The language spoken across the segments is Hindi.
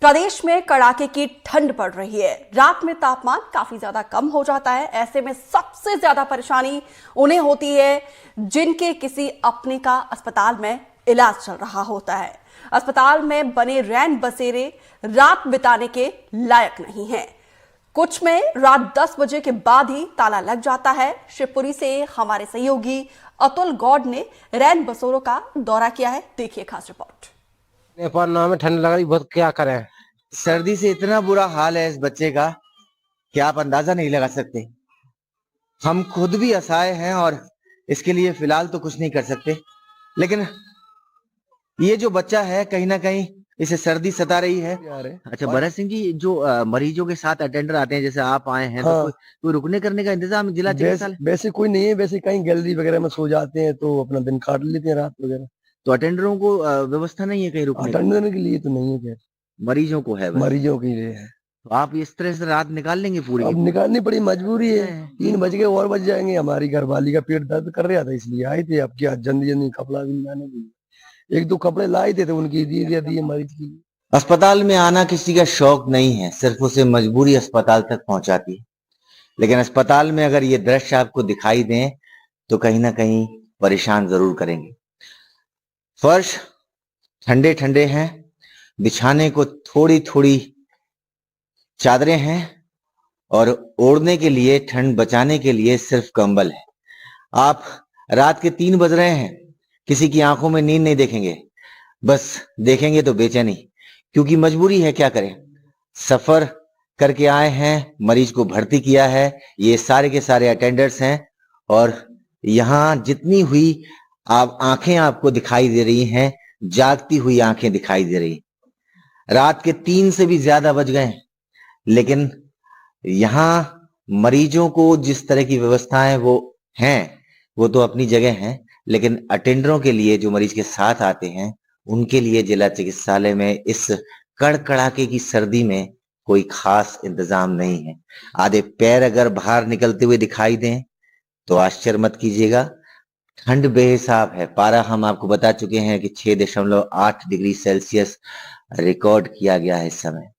प्रदेश में कड़ाके की ठंड पड़ रही है। रात में तापमान काफी ज्यादा कम हो जाता है। ऐसे में सबसे ज्यादा परेशानी उन्हें होती है जिनके किसी अपने का अस्पताल में इलाज चल रहा होता है। अस्पताल में बने रैन बसेरे रात बिताने के लायक नहीं है। कुछ में रात 10 बजे के बाद ही ताला लग जाता है। शिवपुरी से हमारे सहयोगी अतुल गौड़ ने रैन बसेरों का दौरा किया है। देखिए खास रिपोर्ट। नेपाल नाम में ठंड लग रही बहुत, क्या करें। सर्दी से इतना बुरा हाल है इस बच्चे का कि आप अंदाजा नहीं लगा सकते। हम खुद भी असहाय हैं और इसके लिए फिलहाल तो कुछ नहीं कर सकते, लेकिन ये जो बच्चा है कहीं ना कहीं इसे सर्दी सता रही है। अच्छा भरत सिंह जी, जो मरीजों के साथ अटेंडर आते हैं, जैसे आप आए हैं, हाँ। तो कोई रुकने करने का इंतजाम जिला चिकित्सालय? वैसे कोई नहीं है, वैसे कहीं गैलरी वगैरह में सो जाते हैं तो अपना दिन काट लेते हैं रात वगैरह। तो अटेंडरों को व्यवस्था नहीं है कहीं रुकने की? अटेंडर के लिए तो नहीं है, खैर मरीजों को है बस। मरीजों के लिए है। तो आप इस तरह से रात निकाल लेंगे पूरी? अब निकालनी पड़ी, मजबूरी है। 3 बज गए और बज जाएंगे। हमारी घरवाली का पेट दर्द कर रहा था इसलिए आए थे। अब क्या जल्दी जल्दी कपड़ा भी लाने के लिए 1-2 कपड़े लाए थे तो उनकी दिए मरीज की। अस्पताल में आना किसी का शौक नहीं है, सिर्फ उसे मजबूरी अस्पताल तक पहुंचाती है। लेकिन अस्पताल में अगर ये दृश्य आपको दिखाई दें तो कहीं ना कहीं परेशान जरूर करेंगे। फर्श ठंडे ठंडे हैं, बिछाने को थोड़ी थोड़ी चादरें हैं और ओढ़ने के लिए, ठंड बचाने के लिए सिर्फ कंबल है। आप रात के 3 बज रहे हैं, किसी की आंखों में नींद नहीं देखेंगे, बस देखेंगे तो बेचैनी, क्योंकि मजबूरी है, क्या करें। सफर करके आए हैं, मरीज को भर्ती किया है, ये सारे के सारे अटेंडर्स हैं और यहाँ जितनी हुई आप आंखें आपको दिखाई दे रही हैं, जागती हुई आंखें दिखाई दे रही। रात के 3 से भी ज्यादा बज गए, लेकिन यहाँ मरीजों को जिस तरह की व्यवस्थाएं वो हैं वो तो अपनी जगह हैं, लेकिन अटेंडरों के लिए, जो मरीज के साथ आते हैं, उनके लिए जिला चिकित्सालय में इस कड़कड़ाके की सर्दी में कोई खास इंतजाम नहीं है। आधे पैर अगर बाहर निकलते हुए दिखाई दें तो आश्चर्य मत कीजिएगा। ठंड बेहिसाब है। पारा हम आपको बता चुके हैं कि 6.8 डिग्री सेल्सियस रिकॉर्ड किया गया है इस समय।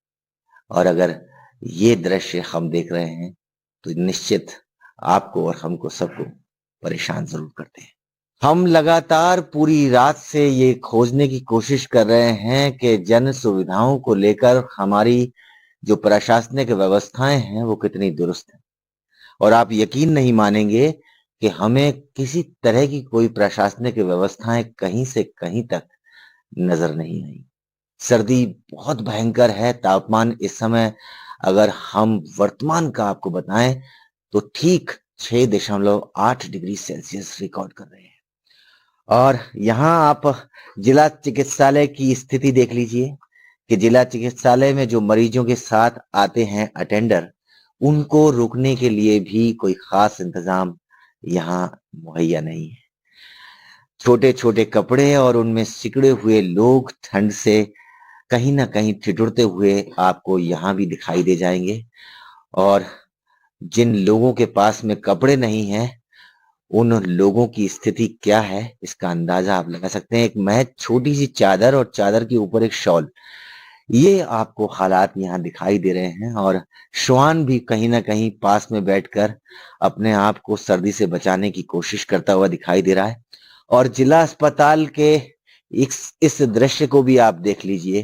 और अगर ये दृश्य हम देख रहे हैं तो निश्चित आपको और हमको सबको परेशान जरूर करते हैं। हम लगातार पूरी रात से ये खोजने की कोशिश कर रहे हैं कि जन सुविधाओं को लेकर हमारी जो प्रशासनिक व्यवस्थाएं हैं वो कितनी दुरुस्त हैं। और आप यकीन नहीं मानेंगे कि हमें किसी तरह की कोई प्रशासनिक व्यवस्थाएं कहीं से कहीं तक नजर नहीं आई। सर्दी बहुत भयंकर है। तापमान इस समय अगर हम वर्तमान का आपको बताएं तो ठीक 6.8 डिग्री सेल्सियस रिकॉर्ड कर रहे हैं। और यहाँ आप जिला चिकित्सालय की स्थिति देख लीजिए कि जिला चिकित्सालय में जो मरीजों के साथ आते हैं अटेंडर, उनको रुकने के लिए भी कोई खास इंतजाम यहाँ मुहैया नहीं है। छोटे छोटे कपड़े और उनमें सिकुड़े हुए लोग ठंड से कहीं ना कहीं ठिठुरते हुए आपको यहाँ भी दिखाई दे जाएंगे। और जिन लोगों के पास में कपड़े नहीं हैं, उन लोगों की स्थिति क्या है इसका अंदाजा आप लगा सकते हैं। एक महज छोटी सी चादर और चादर के ऊपर एक शॉल, ये आपको हालात यहाँ दिखाई दे रहे हैं। और श्वान भी कहीं ना कहीं पास में बैठकर अपने आप को सर्दी से बचाने की कोशिश करता हुआ दिखाई दे रहा है। और जिला अस्पताल के इस दृश्य को भी आप देख लीजिए,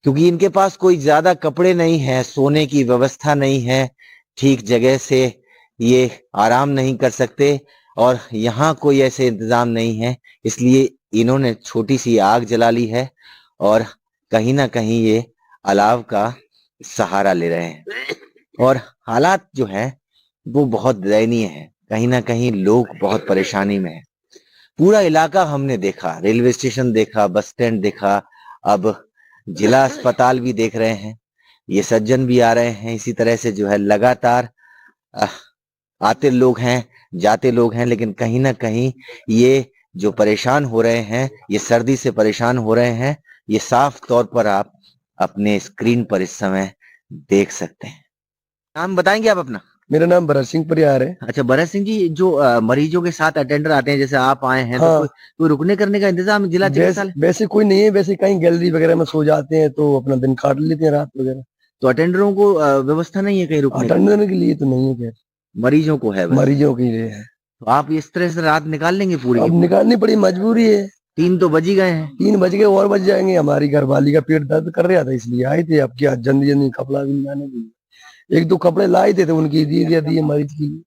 क्योंकि इनके पास कोई ज्यादा कपड़े नहीं है, सोने की व्यवस्था नहीं है, ठीक जगह से ये आराम नहीं कर सकते और यहाँ कोई ऐसे इंतजाम नहीं है, इसलिए इन्होंने छोटी सी आग जला ली है और कहीं ना कहीं ये अलाव का सहारा ले रहे हैं। और हालात जो है वो बहुत दयनीय है। कहीं ना कहीं लोग बहुत परेशानी में है। पूरा इलाका हमने देखा, रेलवे स्टेशन देखा, बस स्टैंड देखा, अब जिला अस्पताल भी देख रहे हैं। ये सज्जन भी आ रहे हैं। इसी तरह से जो है लगातार आते लोग हैं, जाते लोग हैं, लेकिन कहीं ना कहीं ये जो परेशान हो रहे हैं, ये सर्दी से परेशान हो रहे हैं, ये साफ तौर पर आप अपने स्क्रीन पर इस समय देख सकते हैं। नाम बताएंगे आप अपना? मेरा नाम भरत सिंह परिहार है। अच्छा भरत सिंह जी, जो मरीजों के साथ अटेंडर आते हैं, जैसे आप आए हैं, तो हाँ। कोई रुकने करने का इंतजाम जिला चिकित्सालय? वैसे कोई नहीं है, वैसे कहीं गैलरी वगैरह में सो जाते हैं तो अपना दिन काट लेते हैं रात वगैरह। तो अटेंडरों को व्यवस्था नहीं है कहीं रुकने की? अटेंडर के लिए तो नहीं है, खैर मरीजों को है बस। मरीजों के लिए है। तो आप इस तरह से रात निकाल लेंगे पूरी? अब निकालनी पड़ी, मजबूरी है। 3 तो बज ही गए हैं। 3 बज गए और बज जाएंगे। हमारी घरवाली का पेट दर्द कर रहा था, इसलिए आए थे। अब क्या जल्दी जल्दी कपड़ा भी लाने के लिए 1-2 कपड़े लाए थे तो उनकी दे दिए मरीज की।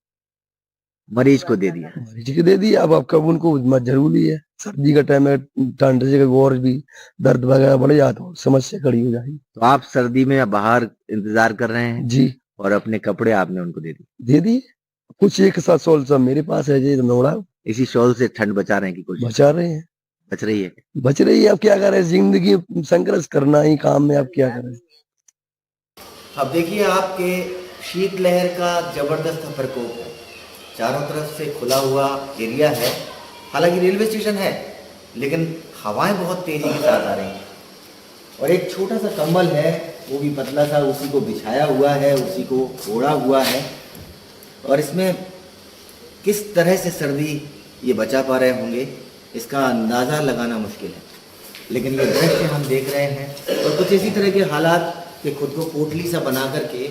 मरीज को दे दिया। मरीज की दे दिया। अब कब उनको जरूरी है, सर्दी का टाइम है, ठंड से और भी दर्द वगैरह बढ़ जाता तो समस्या खड़ी हो जाएगी। तो आप सर्दी में बाहर इंतजार कर रहे हैं जी। और अपने कपड़े आपने उनको दे दिए? दे दिए। कुछ एक साथ सोल सब मेरे पास है जी, नोड़ा इसी शॉल से ठंड बचा रहे हैं कि कुछ बचा रहे हैं। बच रही है? बच रही है। अब क्या करें, जिंदगी संघर्ष करना ही काम है, अब क्या करें। अब देखिए आपके शीतलहर का जबरदस्त प्रकोप है। चारों तरफ से खुला हुआ एरिया है। हालांकि रेलवे स्टेशन है, लेकिन हवाएं बहुत तेजी के साथ आ रही हैं। और एक छोटा सा कंबल है, वो भी पतला सा, उसी को बिछाया हुआ है, उसी को ओढ़ा हुआ है। और इसमें किस तरह से सर्दी ये बचा पा रहे होंगे, इसका अंदाज़ा लगाना मुश्किल है। लेकिन ये दृश्य हम देख रहे हैं और कुछ इसी तरह के हालात कि खुद को पोटली सा बना करके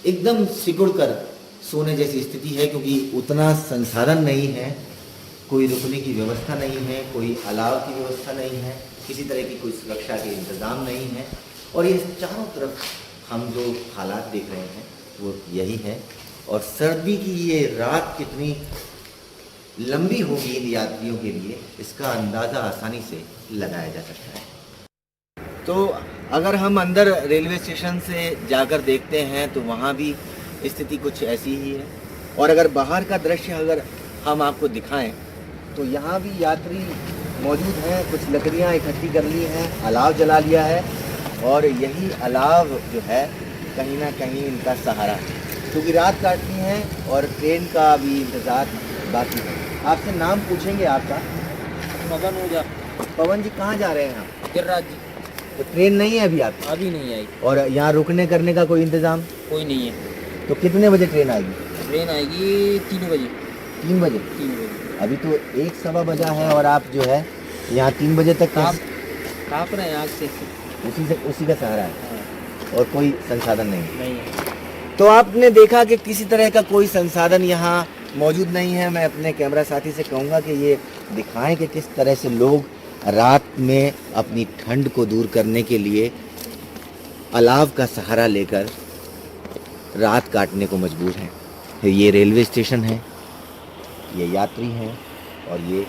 एकदम सिकुड़ कर सोने जैसी स्थिति है, क्योंकि उतना संसाधन नहीं है, कोई रुकने की व्यवस्था नहीं है, कोई अलाव की व्यवस्था नहीं है, किसी तरह की कोई सुरक्षा के इंतज़ाम नहीं है। और ये चारों तरफ हम जो हालात देख रहे हैं वो यही है। और सर्दी की ये रात कितनी लंबी होगी इन यात्रियों के लिए, इसका अंदाज़ा आसानी से लगाया जा सकता है। तो अगर हम अंदर रेलवे स्टेशन से जाकर देखते हैं तो वहाँ भी स्थिति कुछ ऐसी ही है। और अगर बाहर का दृश्य अगर हम आपको दिखाएं तो यहाँ भी यात्री मौजूद हैं। कुछ लकड़ियाँ इकट्ठी कर ली हैं, अलाव जला लिया है और यही अलाव जो है कहीं ना कहीं इनका सहारा है, क्योंकि रात काटनी है और ट्रेन का भी इंतज़ार बाकी है। आपसे नाम पूछेंगे आपका? मगन हो जा। पवन जी, कहाँ जा रहे हैं आप? गिरिराज जी। तो ट्रेन नहीं है अभी आपकी? अभी नहीं आई। और यहाँ रुकने करने का कोई इंतज़ाम? कोई नहीं है। तो कितने बजे ट्रेन आएगी? ट्रेन आएगी 3 बजे। 3 बजे? 3 बजे। अभी तो 1-1:15 बजा है और आप जो है यहाँ 3 बजे तक काँप रहे हैं आग से। उसी का सहारा है और कोई संसाधन नहीं है। तो आपने देखा कि किसी तरह का कोई संसाधन यहाँ मौजूद नहीं है। मैं अपने कैमरा साथी से कहूँगा कि ये दिखाएं कि किस तरह से लोग रात में अपनी ठंड को दूर करने के लिए अलाव का सहारा लेकर रात काटने को मजबूर हैं। ये रेलवे स्टेशन है, ये यात्री हैं और ये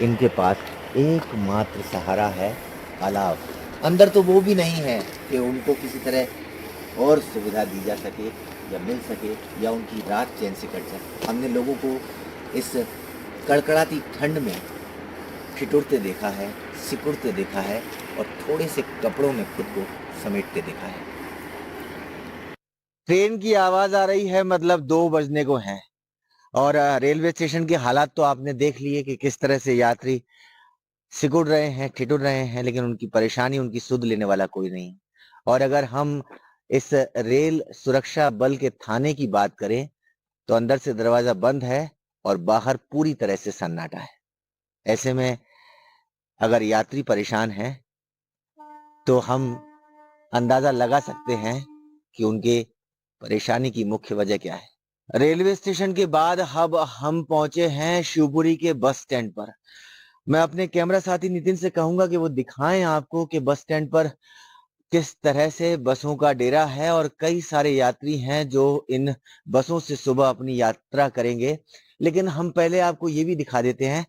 इनके पास एकमात्र सहारा है अलाव। अंदर तो वो भी नहीं है कि उनको किसी तरह और सुविधा दी जा सके या मिल सके या उनकी रात चैन से कट जाए। हमने लोगों को इस कड़कड़ाती ठंड में ठिठुरते देखा है, सिकुड़ते देखा है और थोड़े से कपड़ों में खुद को समेटते देखा है। ट्रेन की आवाज आ रही है, मतलब 2 बजने को हैं और रेलवे स्टेशन के हालात तो आपने देख लिए कि किस तरह से यात्री सिकुड़ रहे हैं, ठिठुर रहे हैं, लेकिन उनकी परेशानी, उनकी सुध लेने वाला कोई नहीं। और अगर हम इस रेल सुरक्षा बल के थाने की बात करें तो अंदर से दरवाजा बंद है और बाहर पूरी तरह से सन्नाटा है। ऐसे में अगर यात्री परेशान हैं तो हम अंदाजा लगा सकते हैं कि उनके परेशानी की मुख्य वजह क्या है। रेलवे स्टेशन के बाद अब हम पहुंचे हैं शिवपुरी के बस स्टैंड पर। मैं अपने कैमरा साथी नितिन से कहूंगा कि वो दिखाएं आपको कि बस स्टैंड पर किस तरह से बसों का डेरा है और कई सारे यात्री हैं जो इन बसों से सुबह अपनी यात्रा करेंगे। लेकिन हम पहले आपको ये भी दिखा देते हैं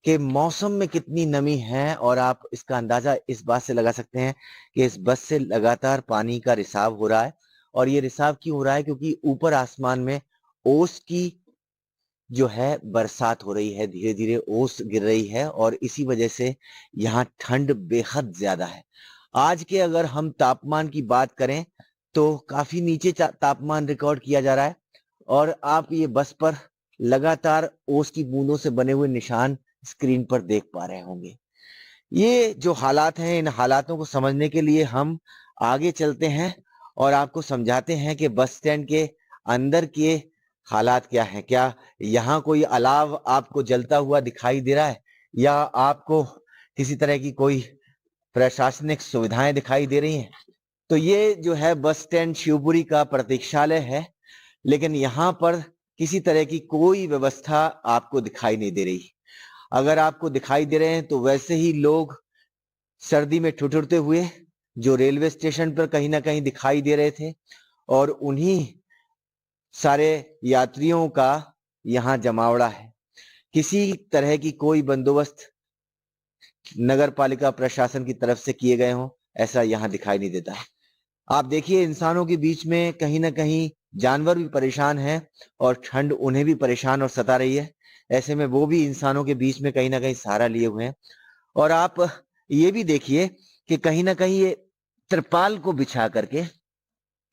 कि मौसम में कितनी नमी है और आप इसका अंदाजा इस बात से लगा सकते हैं कि इस बस से लगातार पानी का रिसाव हो रहा है। और ये रिसाव क्यों हो रहा है? क्योंकि ऊपर आसमान में ओस की जो है बरसात हो रही है, धीरे धीरे ओस गिर रही है और इसी वजह से यहाँ ठंड बेहद ज्यादा है। आज के अगर हम तापमान की बात करें तो काफी नीचे तापमान रिकॉर्ड किया जा रहा है और आप ये बस पर लगातार ओस की बूंदों से बने हुए निशान स्क्रीन पर देख पा रहे होंगे। ये जो हालात हैं, इन हालातों को समझने के लिए हम आगे चलते हैं और आपको समझाते हैं कि बस स्टैंड के अंदर के हालात क्या हैं। क्या यहाँ कोई अलाव आपको जलता हुआ दिखाई दे रहा है, या आपको किसी तरह की कोई प्रशासनिक सुविधाएं दिखाई दे रही हैं? तो ये जो है बस स्टैंड शिवपुरी का प्रतीक्षालय है, लेकिन यहाँ पर किसी तरह की कोई व्यवस्था आपको दिखाई नहीं दे रही। अगर आपको दिखाई दे रहे हैं तो वैसे ही लोग सर्दी में ठिठुरते हुए जो रेलवे स्टेशन पर कहीं ना कहीं दिखाई दे रहे थे, और उन्हीं सारे यात्रियों का यहाँ जमावड़ा है। किसी तरह की कोई बंदोबस्त नगर पालिका प्रशासन की तरफ से किए गए हों, ऐसा यहाँ दिखाई नहीं देता है। आप देखिए, इंसानों के बीच में कहीं ना कहीं जानवर भी परेशान हैं, और ठंड उन्हें भी परेशान और सता रही है। ऐसे में वो भी इंसानों के बीच में कहीं ना कहीं सहारा लिए हुए हैं। और आप ये भी देखिए कि कहीं ना कहीं ये त्रिपाल को बिछा करके,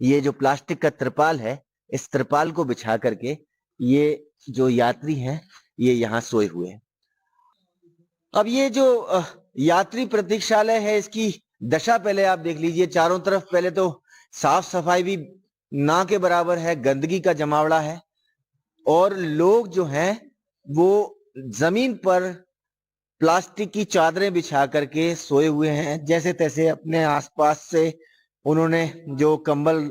ये जो प्लास्टिक का त्रिपाल है, इस त्रिपाल को बिछा करके ये जो यात्री हैं ये यहाँ सोए हुए हैं। अब ये जो यात्री प्रतीक्षालय है, इसकी दशा पहले आप देख लीजिए। चारों तरफ पहले तो साफ सफाई भी ना के बराबर है, गंदगी का जमावड़ा है, और लोग जो हैं वो जमीन पर प्लास्टिक की चादरें बिछा करके सोए हुए हैं। जैसे तैसे अपने आसपास से उन्होंने जो कंबल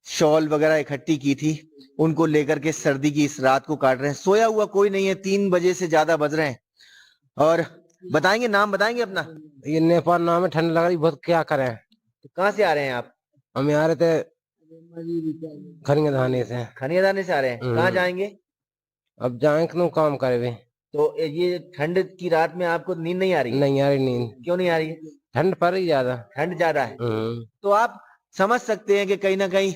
शॉल वगैरह इकट्ठी की थी, उनको लेकर के सर्दी की इस रात को काट रहे हैं। सोया हुआ कोई नहीं है, 3 बजे से ज्यादा बज रहे हैं। और बताएंगे, नाम बताएंगे अपना? ये नेपाल नाम है, ठंड लग रही बहुत, क्या करें। तो कहाँ से आ रहे हैं आप? हम यहाँ आ रहे थे खनियाधाने से। खनियादाने से आ रहे हैं। कहाँ जाएंगे? अब जाएं क्यों, काम करे भी। तो ये ठंड की रात में आपको नींद नहीं आ रही है? नहीं आ रही नींद। क्यों नहीं आ रही है? ठंड पड़ रही ज्यादा। ठंड ज्यादा है। तो आप समझ सकते हैं कि कहीं ना कहीं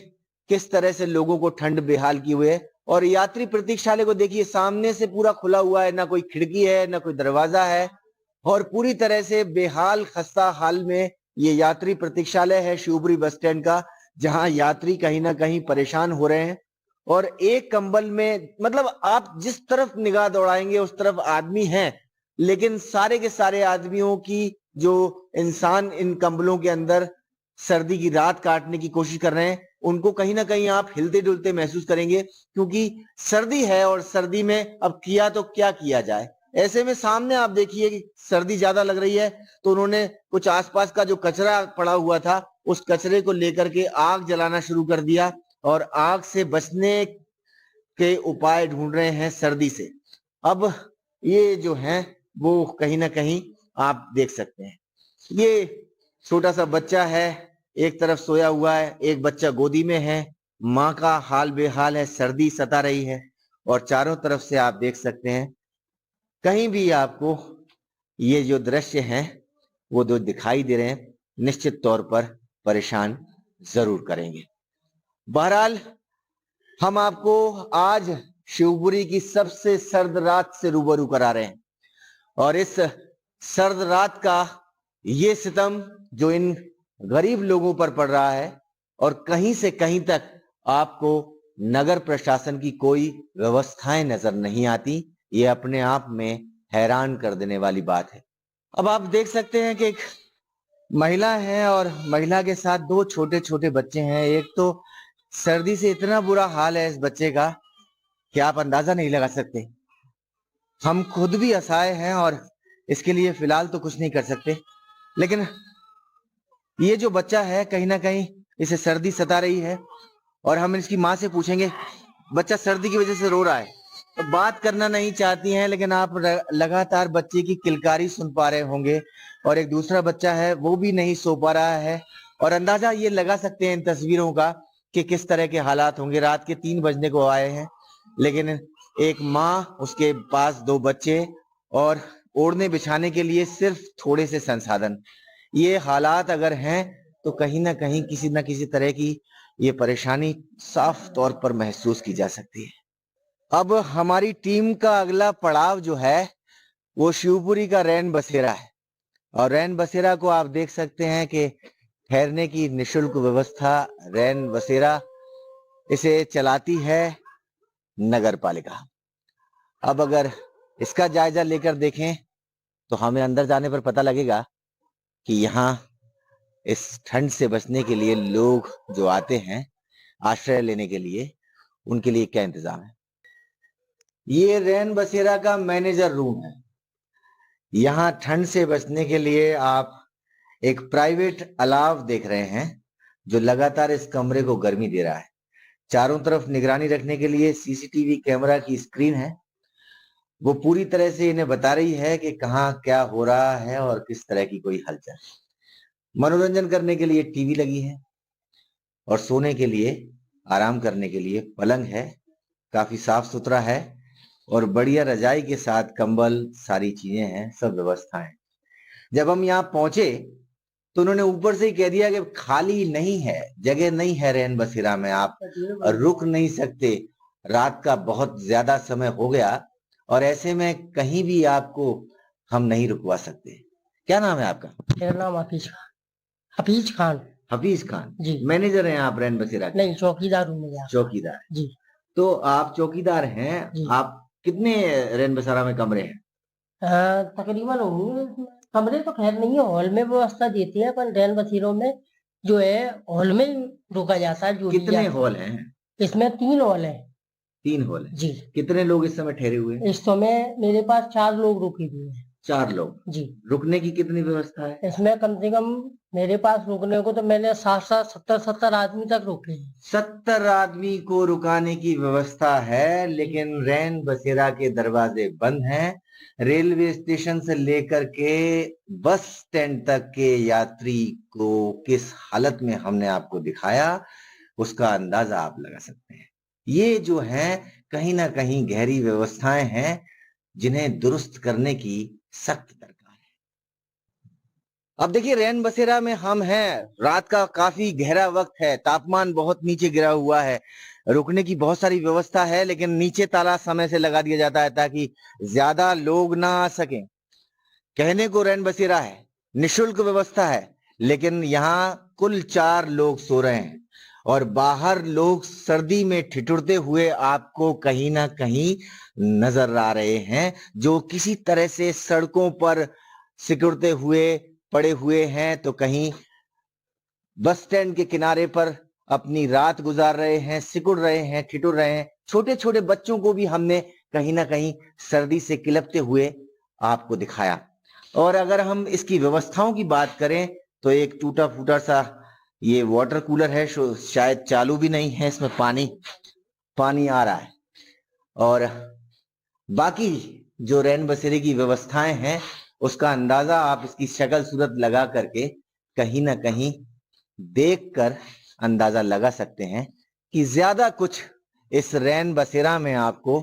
किस तरह से लोगों को ठंड बेहाल की हुई है। और यात्री प्रतीक्षालय को देखिए, सामने से पूरा खुला हुआ है, ना कोई खिड़की है ना कोई दरवाजा है, और पूरी तरह से बेहाल खस्ता हाल में ये यात्री प्रतीक्षालय है शिवपुरी बस स्टैंड का, जहां यात्री कहीं ना कहीं परेशान हो रहे हैं। और एक कंबल में, मतलब आप जिस तरफ निगाह दौड़ाएंगे उस तरफ आदमी हैं, लेकिन सारे के सारे आदमियों की जो इंसान इन कंबलों के अंदर सर्दी की रात काटने की कोशिश कर रहे हैं, उनको कहीं ना कहीं आप हिलते डुलते महसूस करेंगे, क्योंकि सर्दी है और सर्दी में अब किया तो क्या किया जाए। ऐसे में सामने आप देखिए कि सर्दी ज्यादा लग रही है, तो उन्होंने कुछ आसपास का जो कचरा पड़ा हुआ था उस कचरे को लेकर के आग जलाना शुरू कर दिया, और आग से बचने के उपाय ढूंढ रहे हैं सर्दी से। अब ये जो है वो कहीं ना कहीं आप देख सकते हैं, ये छोटा सा बच्चा है, एक तरफ सोया हुआ है, एक बच्चा गोदी में है, माँ का हाल बेहाल है, सर्दी सता रही है, और चारों तरफ से आप देख सकते हैं कहीं भी आपको ये जो दृश्य हैं वो जो दिखाई दे रहे हैं, निश्चित तौर पर परेशान जरूर करेंगे। बहरहाल हम आपको आज शिवपुरी की सबसे सर्द रात से रूबरू करा रहे हैं, और इस सर्द रात का ये सितम जो इन गरीब लोगों पर पड़ रहा है, और कहीं से कहीं तक आपको नगर प्रशासन की कोई व्यवस्थाएं नजर नहीं आती, ये अपने आप में हैरान कर देने वाली बात है। अब आप देख सकते हैं कि एक महिला है, और महिला के साथ 2 छोटे छोटे बच्चे हैं। एक तो सर्दी से इतना बुरा हाल है इस बच्चे का कि आप अंदाजा नहीं लगा सकते। हम खुद भी असहाय हैं और इसके लिए फिलहाल तो कुछ नहीं कर सकते, लेकिन ये जो बच्चा है कहीं ना कहीं इसे सर्दी सता रही है, और हम इसकी माँ से पूछेंगे, बच्चा सर्दी की वजह से रो रहा है, तो बात करना नहीं चाहती हैं, लेकिन आप लगातार बच्चे की किलकारी सुन पा रहे होंगे। और एक दूसरा बच्चा है, वो भी नहीं सो पा रहा है, और अंदाजा ये लगा सकते हैं इन तस्वीरों का कि किस तरह के हालात होंगे। रात के 3 बजने को आए हैं, लेकिन एक माँ, उसके पास 2 बच्चे, और ओढ़ने बिछाने के लिए सिर्फ थोड़े से संसाधन। ये हालात अगर हैं तो कहीं ना कहीं किसी ना किसी तरह की ये परेशानी साफ तौर पर महसूस की जा सकती है। अब हमारी टीम का अगला पड़ाव जो है वो शिवपुरी का रैन बसेरा है, और रैन बसेरा को आप देख सकते हैं कि ठहरने की निशुल्क व्यवस्था रैन बसेरा इसे चलाती है नगर पालिका। अब अगर इसका जायजा लेकर देखें तो हमें अंदर जाने पर पता लगेगा कि यहाँ इस ठंड से बचने के लिए लोग जो आते हैं आश्रय लेने के लिए, उनके लिए क्या इंतजाम है। ये रैन बसेरा का मैनेजर रूम है। यहाँ ठंड से बचने के लिए आप एक प्राइवेट अलाव देख रहे हैं जो लगातार इस कमरे को गर्मी दे रहा है। चारों तरफ निगरानी रखने के लिए सीसीटीवी कैमरा की स्क्रीन है। वो पूरी तरह से इन्हें बता रही है कि कहाँ क्या हो रहा है और किस तरह की कोई हलचल। मनोरंजन करने के लिए टीवी लगी है और सोने के लिए, आराम करने के लिए पलंग है। काफी साफ सुथरा है और बढ़िया रजाई के साथ कंबल, सारी चीजें हैं, सब व्यवस्था है। जब हम यहाँ पहुंचे तो उन्होंने ऊपर से ही कह दिया कि खाली नहीं है, जगह नहीं है रैन बसेरा में, आप रुक नहीं सकते, रात का बहुत ज्यादा समय हो गया और ऐसे में कहीं भी आपको हम नहीं रुकवा सकते। क्या नाम है आपका? मेरा नाम हफीज खान। हफीज खान जी। मैनेजर हैं आप रैन बसेरा के? नहीं, चौकीदार हूँ मैं। चौकीदार जी। तो आप चौकीदार हैं। जी। आप कितने रैन बसेरा में कमरे हैं? तकरीबन होंगे, कमरे तो खैर नहीं है, हॉल में व्यवस्था देती है, पर रैन बसेरों में जो है हॉल में रुका जाता है। जो कितने हॉल हैं? इसमें 3 हॉल है। 3 हॉल है। जी। कितने लोग इस समय ठहरे हुए हैं? इस समय मेरे पास 4 लोग रुके हुए हैं। 4 लोग। जी। रुकने की कितनी व्यवस्था है? इसमें कम से कम मेरे पास रुकने को तो मैंने 70 आदमी तक रुके हैं। 70 आदमी को रुकाने की व्यवस्था है, लेकिन रैन बसेरा के दरवाजे बंद हैं। रेलवे स्टेशन से लेकर के बस स्टैंड तक के यात्री को किस हालत में हमने आपको दिखाया, उसका अंदाजा आप लगा सकते हैं। ये जो है कहीं ना कहीं गहरी व्यवस्थाएं हैं जिन्हें दुरुस्त करने की सख्त दरकार है। अब देखिए, रैन बसेरा में हम हैं, रात का काफी गहरा वक्त है, तापमान बहुत नीचे गिरा हुआ है, रुकने की बहुत सारी व्यवस्था है, लेकिन नीचे ताला समय से लगा दिया जाता है ताकि ज्यादा लोग ना आ सकें। कहने को रैन बसेरा है, निशुल्क व्यवस्था है, लेकिन यहाँ कुल 4 लोग सो रहे हैं और बाहर लोग सर्दी में ठिठुरते हुए आपको कहीं ना कहीं नजर आ रहे हैं, जो किसी तरह से सड़कों पर सिकुड़ते हुए पड़े हुए हैं, तो कहीं बस स्टैंड के किनारे पर अपनी रात गुजार रहे हैं, सिकुड़ रहे हैं, ठिठुर रहे हैं। छोटे छोटे बच्चों को भी हमने कहीं ना कहीं सर्दी से किलपते हुए आपको दिखाया। और अगर हम इसकी व्यवस्थाओं की बात करें तो एक टूटा फूटा सा ये वाटर कूलर है, शायद चालू भी नहीं है, इसमें पानी आ रहा है। और बाकी जो रैन बसेरे की व्यवस्थाएं हैं उसका अंदाजा आप इसकी शक्ल सूरत लगा करके कहीं ना कहीं देखकर अंदाजा लगा सकते हैं कि ज्यादा कुछ इस रैन बसेरा में आपको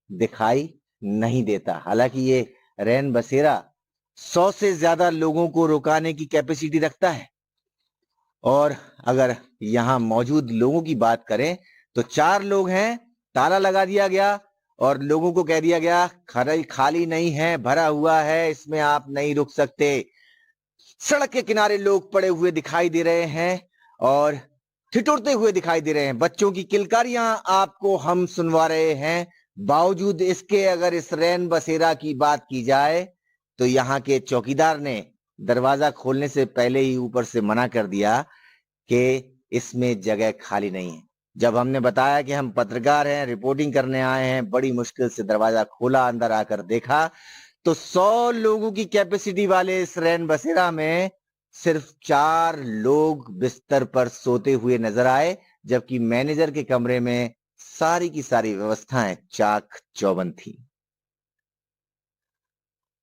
दिखाई नहीं देता। हालांकि ये रैन बसेरा 100 से ज्यादा लोगों को रुकाने की कैपेसिटी रखता है और अगर यहाँ मौजूद लोगों की बात करें तो 4 लोग हैं, ताला लगा दिया गया और लोगों को कह दिया गया खाली नहीं है, भरा हुआ है, इसमें आप नहीं रुक सकते। सड़क के किनारे लोग पड़े हुए दिखाई दे रहे हैं और ठिठुरते हुए दिखाई दे रहे हैं। बच्चों की किलकारियां आपको हम सुनवा रहे हैं। बावजूद इसके अगर इस रैन बसेरा की बात की जाए तो यहाँ के चौकीदार ने दरवाजा खोलने से पहले ही ऊपर से मना कर दिया कि इसमें जगह खाली नहीं है। जब हमने बताया कि हम पत्रकार हैं, रिपोर्टिंग करने आए हैं, बड़ी मुश्किल से दरवाजा खोला, अंदर आकर देखा तो 100 लोगों की कैपेसिटी वाले इस रैन बसेरा में सिर्फ 4 लोग बिस्तर पर सोते हुए नजर आए, जबकि मैनेजर के कमरे में सारी की सारी व्यवस्थाएं चाक चौबंद थी।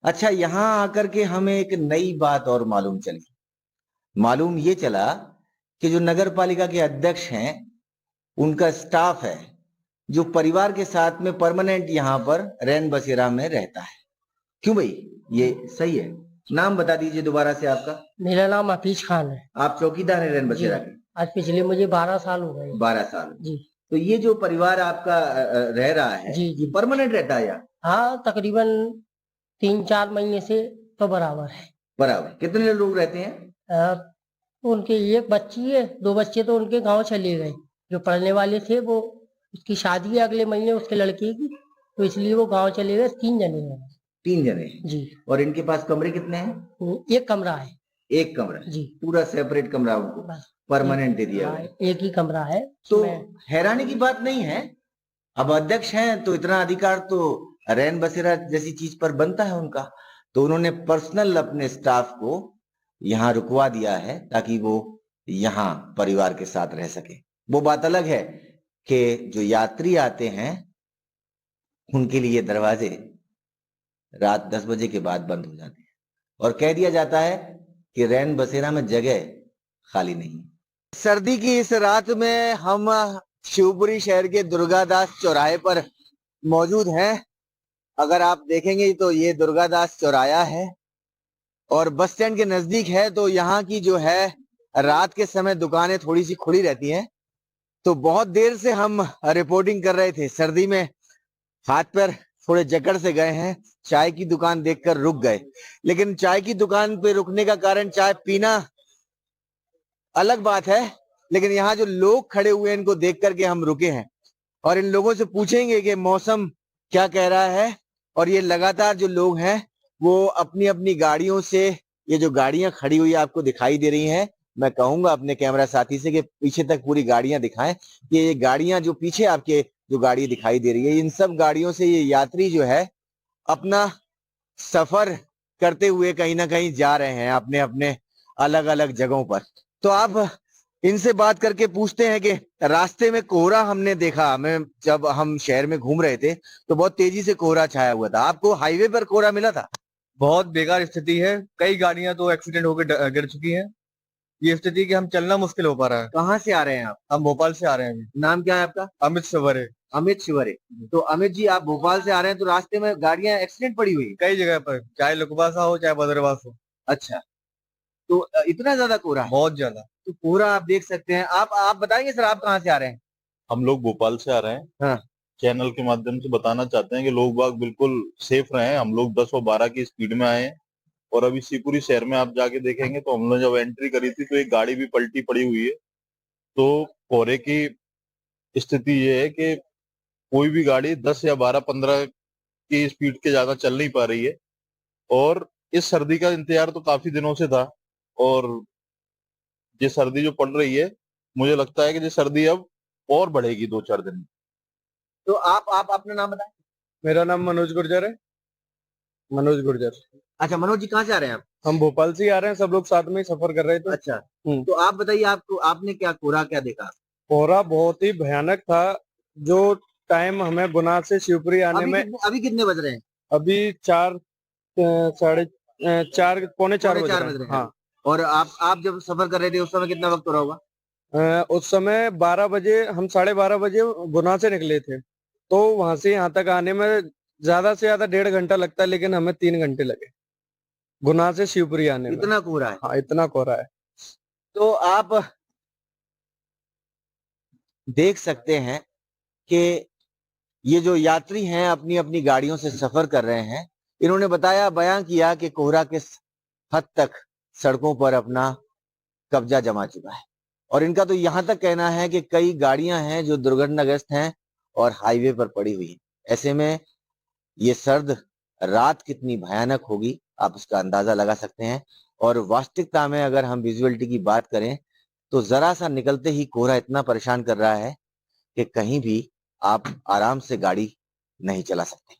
अच्छा, यहां आकर के हमें एक नई बात और मालूम चली। मालूम ये चला कि जो नगर पालिका के अध्यक्ष हैं उनका स्टाफ है जो परिवार के साथ में परमानेंट यहाँ पर रैन बसेरा में रहता है। क्यों भाई, ये सही है? नाम बता दीजिए दोबारा से आपका। मेरा नाम हफीज खान है। आप चौकीदार हैं रैन बसेरा के? आज पिछले मुझे 12 साल हो गए। 12 साल। जी। तो ये जो परिवार आपका रह रहा है, जी, जी। ये परमानेंट रहता है या? हाँ, तकरीबन 3-4 महीने से तो बराबर है। बराबर। कितने लोग रहते हैं? उनके एक बच्ची है, 2 बच्चे तो उनके गांव चले गए। जो पढ़ने वाले थे वो, उसकी शादी है अगले महीने उसके लड़के की, तो इसलिए वो गांव चले गए। 3 जने हैं। 3 जने हैं जी। और इनके पास कमरे कितने हैं? 1 कमरा है। 1 कमरा जी। पूरा सेपरेट कमरा उनको बस परमानेंट दे दिया हाँ, गया। 1 ही कमरा है। तो उसमें हैरानी की बात नहीं है अब अध्यक्ष हैं तो इतना अधिकार तो रैन बसेरा जैसी चीज पर बनता है उनका, तो उन्होंने पर्सनल अपने स्टाफ को यहाँ रुकवा दिया है ताकि वो यहाँ परिवार के साथ रह सके। वो बात अलग है कि जो यात्री आते हैं उनके लिए दरवाजे रात 10 बजे के बाद बंद हो जाते हैं और कह दिया जाता है कि रैन बसेरा में जगह खाली नहीं है। सर्दी की इस रात में हम शिवपुरी शहर के दुर्गादास चौराहे पर मौजूद हैं। अगर आप देखेंगे तो ये दुर्गादास चौराहा है और बस स्टैंड के नजदीक है, तो यहाँ की जो है रात के समय दुकानें थोड़ी सी खुली रहती हैं। तो बहुत देर से हम रिपोर्टिंग कर रहे थे, सर्दी में हाथ पैर थोड़े जकड़ से गए हैं, चाय की दुकान देखकर रुक गए। लेकिन चाय की दुकान पे रुकने का कारण चाय पीना अलग बात है, लेकिन यहाँ जो लोग खड़े हुए हैं इनको देख करके हम रुके हैं और इन लोगों से पूछेंगे कि मौसम क्या कह रहा है। और ये लगातार जो लोग हैं वो अपनी अपनी गाड़ियों से, ये जो गाड़ियां खड़ी हुई आपको दिखाई दे रही हैं, मैं कहूंगा अपने कैमरा साथी से कि पीछे तक पूरी गाड़ियां दिखाएं कि ये गाड़ियां जो पीछे आपके जो गाड़ी दिखाई दे रही है, इन सब गाड़ियों से ये यात्री जो है अपना सफर करते हुए कहीं ना कहीं जा रहे हैं अपने अपने अलग अलग जगहों पर। तो आप इनसे बात करके पूछते हैं कि रास्ते में कोहरा हमने देखा, हमें जब हम शहर में घूम रहे थे तो बहुत तेजी से कोहरा छाया हुआ था, आपको हाईवे पर कोहरा मिला था? बहुत बेकार स्थिति है, कई गाड़ियां तो एक्सीडेंट होकर गिर चुकी हैं। ये स्थिति कि हम चलना मुश्किल हो पा रहा है। कहाँ से आ रहे हैं आप? हम भोपाल से आ रहे हैं अभी। नाम क्या है आपका? अमित सवरे। अमित शिवरे। तो अमित जी, आप भोपाल से आ रहे हैं तो रास्ते में गाड़ियां एक्सीडेंट पड़ी हुई? कई जगह पर, चाहे लुकबासा हो चाहे बदरवास हो। अच्छा, तो इतना ज्यादा कोहरा है? बहुत ज्यादा। तो कोहरा आप देख सकते हैं। आप बताएंगे सर, आप कहाँ से आ रहे हैं? हम लोग भोपाल से आ रहे हैं। हाँ। चैनल के माध्यम से बताना चाहते हैं कि लोग बाग बिल्कुल सेफ रहें। हम लोग 10 और 12 की स्पीड में आए हैं और अभी शिवपुरी शहर में आप जाके देखेंगे तो हम लोग जब एंट्री करी थी तो एक गाड़ी भी पलटी पड़ी हुई है। तो कोहरे की स्थिति ये है कि कोई भी गाड़ी 10 या 12-15 की स्पीड के ज्यादा चल नहीं पा रही है और इस सर्दी का इंतजार तो काफी दिनों से था और ये सर्दी जो पड़ रही है, मुझे लगता है कि ये सर्दी अब और बढ़ेगी 2-4 दिन में। तो आप अपना नाम बताएं। मेरा नाम मनोज गुर्जर है। मनोज गुर्जर। अच्छा, मनोज जी कहाँ से आ रहे हैं आप? हम भोपाल से ही आ रहे हैं, सब लोग साथ में ही सफर कर रहे थे। अच्छा, तो आप बताइए, आपको आपने क्या कोहरा क्या देखा? कोहरा बहुत ही भयानक था। जो टाइम हमें गुना से शिवपुरी आने में अभी कितने बज रहे हैं? अभी 4 साढ़े 4 पौने 4 बज रहे हैं। हाँ। और आप जब सफर कर रहे थे उस समय कितना वक्त हो रहा होगा? उस समय 12 बजे, हम 12:30 बजे गुना से निकले थे, तो वहां से यहाँ तक आने में ज्यादा से ज्यादा 1.5 घंटा लगता है, लेकिन हमें 3 घंटे लगे गुना से शिवपुरी आने में। इतना कोहरा है? हाँ, इतना कोहरा है। तो आप देख सकते हैं कि ये जो यात्री हैं अपनी अपनी गाड़ियों से सफर कर रहे हैं, इन्होंने बताया, बयां किया कि कोहरा किस हद तक सड़कों पर अपना कब्जा जमा चुका है और इनका तो यहां तक कहना है कि कई गाड़ियां हैं जो दुर्घटनाग्रस्त हैं और हाईवे पर पड़ी हुई हैं। ऐसे में ये सर्द रात कितनी भयानक होगी आप उसका अंदाजा लगा सकते हैं। और वास्तविकता में अगर हम विजुअलिटी की बात करें तो जरा सा निकलते ही कोहरा इतना परेशान कर रहा है कि कहीं भी आप आराम से गाड़ी नहीं चला सकते।